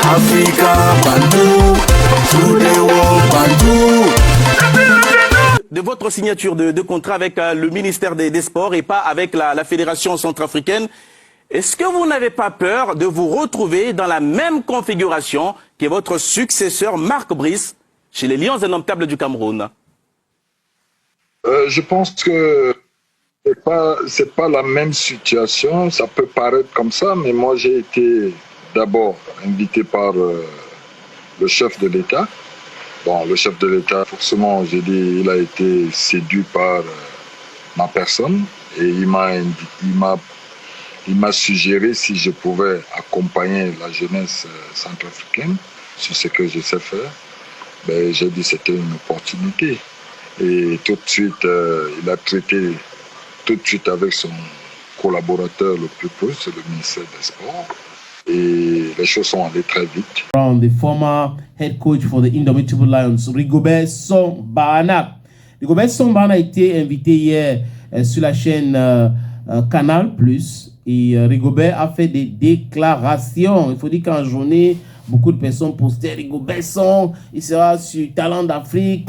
Africa, Bandou, to the world, Bandou. De votre signature de contrat avec le ministère des Sports et pas avec la Fédération centrafricaine, est-ce que vous n'avez pas peur de vous retrouver dans la même configuration que votre successeur Marc Brice chez les Lions Indomptables du Cameroun? Je pense que c'est pas la même situation. Ça peut paraître comme ça, mais moi j'ai été d'abord invité par le chef de l'État. Bon, le chef de l'État, forcément, j'ai dit, il a été séduit par ma personne et il m'a suggéré si je pouvais accompagner la jeunesse centrafricaine sur ce que je sais faire. Ben, j'ai dit que c'était une opportunité. Et tout de suite, il a traité tout de suite avec son collaborateur le plus proche, le ministère des Sports. Et les choses sont allées très vite. The former head coach for the Indomitable Lions, Rigobert Song Bahana. Rigobert Song Bahana a été invité hier sur la chaîne Canal+. Et Rigobert a fait des déclarations. Il faut dire qu'en journée, beaucoup de personnes postaient Rigobert Song. Il sera sur Talent d'Afrique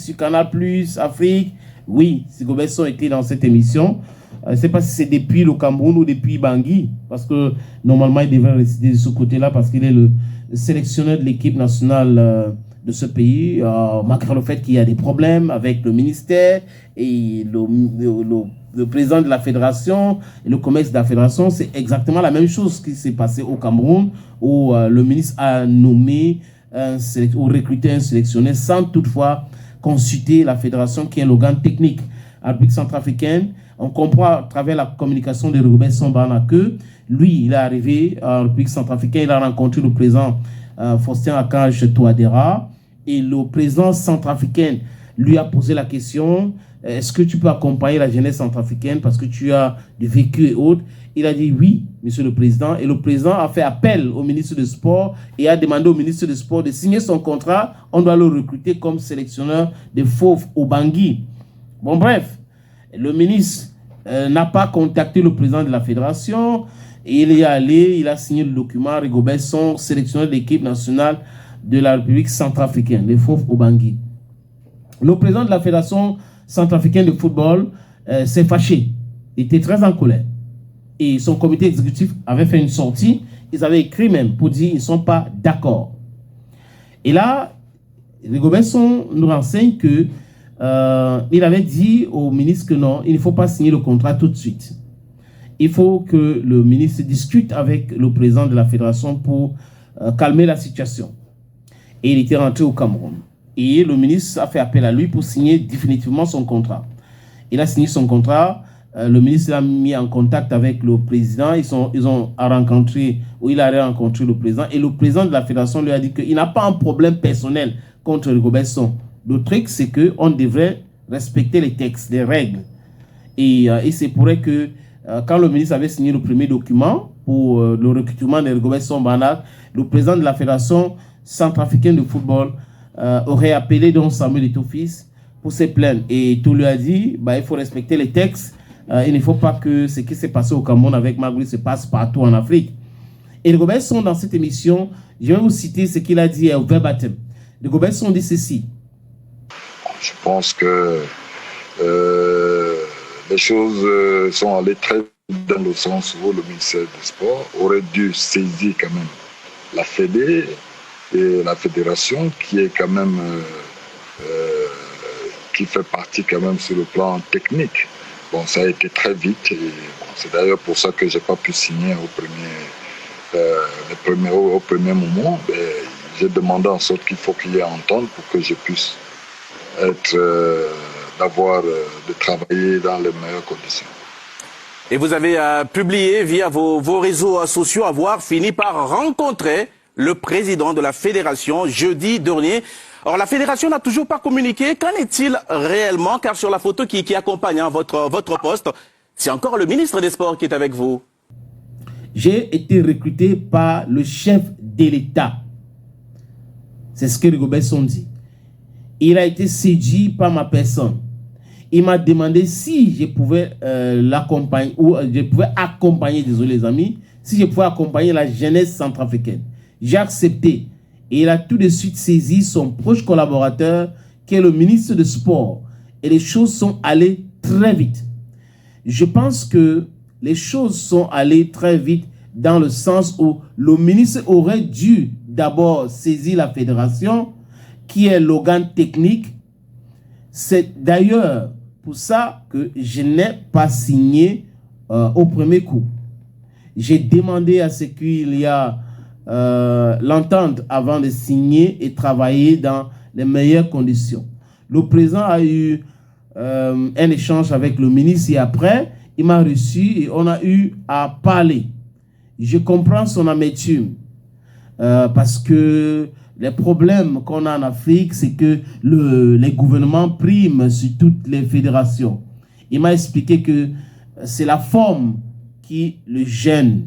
sur Canal+, Afrique. Oui, Rigobert Song était dans cette émission. Je ne sais pas si c'est depuis le Cameroun ou depuis Bangui, parce que normalement il devrait résider de ce côté-là, parce qu'il est le sélectionneur de l'équipe nationale de ce pays, malgré le fait qu'il y a des problèmes avec le ministère et le président de la fédération et le commerce de la fédération. C'est exactement la même chose qui s'est passé au Cameroun, où le ministre a nommé ou recruté un sélectionneur sans toutefois consulter la fédération qui est l'organe technique. En République centrafricaine, on comprend à travers la communication de Rigobert Song Bahana que lui, il est arrivé en République centrafricaine, il a rencontré le président Faustin Archange Touadéra, et le président centrafricain lui a posé la question: est-ce que tu peux accompagner la jeunesse centrafricaine parce que tu as du vécu et autres? Il a dit oui, monsieur le président, et le président a fait appel au ministre des Sports et a demandé au ministre des Sports de signer son contrat. On doit le recruter comme sélectionneur de Fauve au Bangui. Bon, bref, le ministre n'a pas contacté le président de la fédération. Et il est allé, il a signé le document. Rigobert Song, sélectionneur de l'équipe nationale de la République centrafricaine, les Fauves au Bangui. Le président de la fédération centrafricaine de football s'est fâché. Il était très en colère. Et son comité exécutif avait fait une sortie. Ils avaient écrit même pour dire qu'ils ne sont pas d'accord. Et là, Rigobert Song nous renseigne que il avait dit au ministre que non, il ne faut pas signer le contrat tout de suite. Il faut que le ministre discute avec le président de la fédération pour calmer la situation. Et il était rentré au Cameroun. Et le ministre a fait appel à lui pour signer définitivement son contrat. Il a signé son contrat. Le ministre l'a mis en contact avec le président. Il a rencontré le président. Et le président de la fédération lui a dit qu'il n'a pas un problème personnel contre Rigobert Song. Le truc, c'est qu'on devrait respecter les textes, les règles. Et c'est pour ça que quand le ministre avait signé le premier document pour le recrutement de Rigobert Song Bahana, le président de la Fédération centrafricaine de football aurait appelé donc Samuel Eto'o-Fils pour se plaindre. Et tout lui a dit, il faut respecter les textes. Il ne faut pas que ce qui s'est passé au Cameroun avec Magui se passe partout en Afrique. Et Rigobert Song, dans cette émission, je vais vous citer ce qu'il a dit au verbatim. Rigobert Song dit ceci. Je pense que les choses sont allées très vite dans le sens où le ministère des Sports aurait dû saisir quand même la Fédé et la fédération qui est quand même qui fait partie quand même sur le plan technique. Bon, ça a été très vite et bon, c'est d'ailleurs pour ça que j'ai pas pu signer au premier moment. J'ai demandé en sorte qu'il faut qu'il y ait entente pour que je puisse de travailler dans les meilleures conditions. Et vous avez publié via vos réseaux sociaux avoir fini par rencontrer le président de la fédération jeudi dernier. Or, la fédération n'a toujours pas communiqué. Qu'en est-il réellement? Car sur la photo qui accompagne votre poste, c'est encore le ministre des Sports qui est avec vous. J'ai été recruté par le chef de l'État. C'est ce que Rigobert Song dit. Il a été séduit par ma personne. Il m'a demandé si je pouvais l'accompagner, ou je pouvais accompagner, désolé les amis, si je pouvais accompagner la jeunesse centrafricaine. J'ai accepté. Et il a tout de suite saisi son proche collaborateur, qui est le ministre de Sport. Et les choses sont allées très vite. Je pense que les choses sont allées très vite dans le sens où le ministre aurait dû d'abord saisir la fédération, qui est l'organe technique. C'est d'ailleurs pour ça que je n'ai pas signé au premier coup. J'ai demandé à ce qu'il y a l'entente avant de signer et travailler dans les meilleures conditions. Le président a eu un échange avec le ministre et après, il m'a reçu et on a eu à parler. Je comprends son amertume parce que les problèmes qu'on a en Afrique, c'est que les gouvernements priment sur toutes les fédérations. Il m'a expliqué que c'est la forme qui le gêne,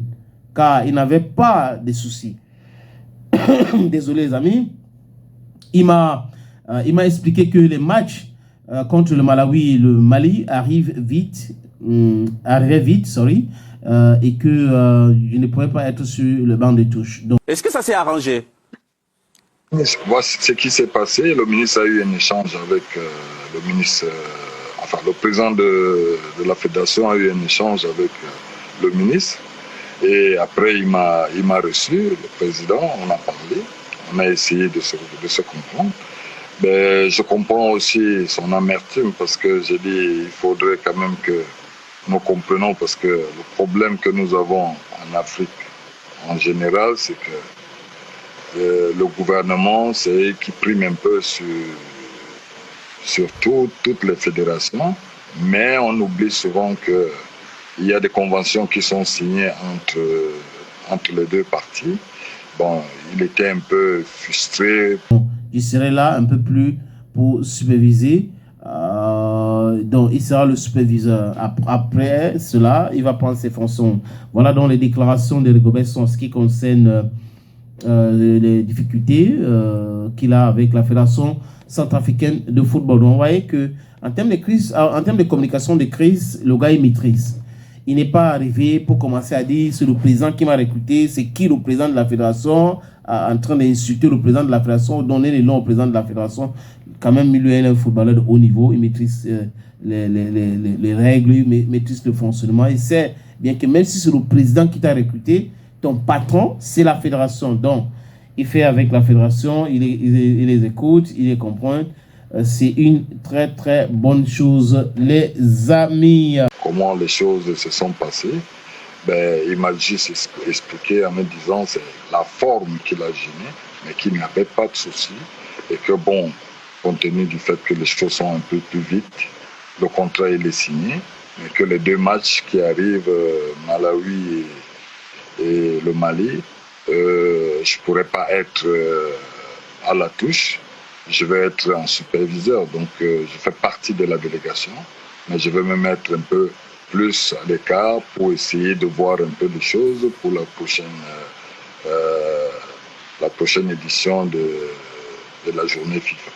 car il n'avait pas de soucis. Désolé les amis. Il m'a expliqué que les matchs contre le Malawi et le Mali arrivaient vite, et que je ne pourrais pas être sur le banc de touche. Est-ce que ça s'est arrangé? Voici ce qui s'est passé. Le ministre a eu un échange avec le ministre, le président de la fédération a eu un échange avec le ministre. Et après, il m'a reçu, le président, on a parlé, on a essayé de se comprendre. Mais je comprends aussi son amertume parce que j'ai dit il faudrait quand même que nous comprenions parce que le problème que nous avons en Afrique en général, c'est que le gouvernement, c'est qui prime un peu sur toutes les fédérations, mais on oublie souvent qu'il y a des conventions qui sont signées entre les deux parties. Bon, il était un peu frustré. Je serai là un peu plus pour superviser. Donc, il sera le superviseur. Après cela, il va prendre ses fonctions. Voilà donc les déclarations de Rigobert Song en ce qui concerne les difficultés qu'il a avec la Fédération centrafricaine de football. Donc, on voyait qu'en termes de crise, en termes de communication de crise, le gars, il maîtrise. Il n'est pas arrivé pour commencer à dire c'est le président qui m'a recruté, c'est qui le président de la fédération, en train d'insulter le président de la fédération, donner les noms au président de la fédération. Quand même, il est un footballeur de haut niveau, il maîtrise les règles, il maîtrise le fonctionnement. Il sait bien que même si c'est le président qui t'a recruté, ton patron, c'est la fédération. Donc, il fait avec la fédération, il les écoute, il les comprend. C'est une très très bonne chose, les amis. Comment les choses se sont passées, il m'a juste expliqué en me disant c'est la forme qui l'a gêné, mais qu'il n'y avait pas de souci. Et que bon, compte tenu du fait que les choses sont un peu plus vite, le contrat il est signé, mais que les deux matchs qui arrivent, Malawi et le Mali, je ne pourrais pas être à la touche. Je vais être un superviseur, donc je fais partie de la délégation, mais je vais me mettre un peu plus à l'écart pour essayer de voir un peu les choses pour la prochaine édition de la journée FIFA.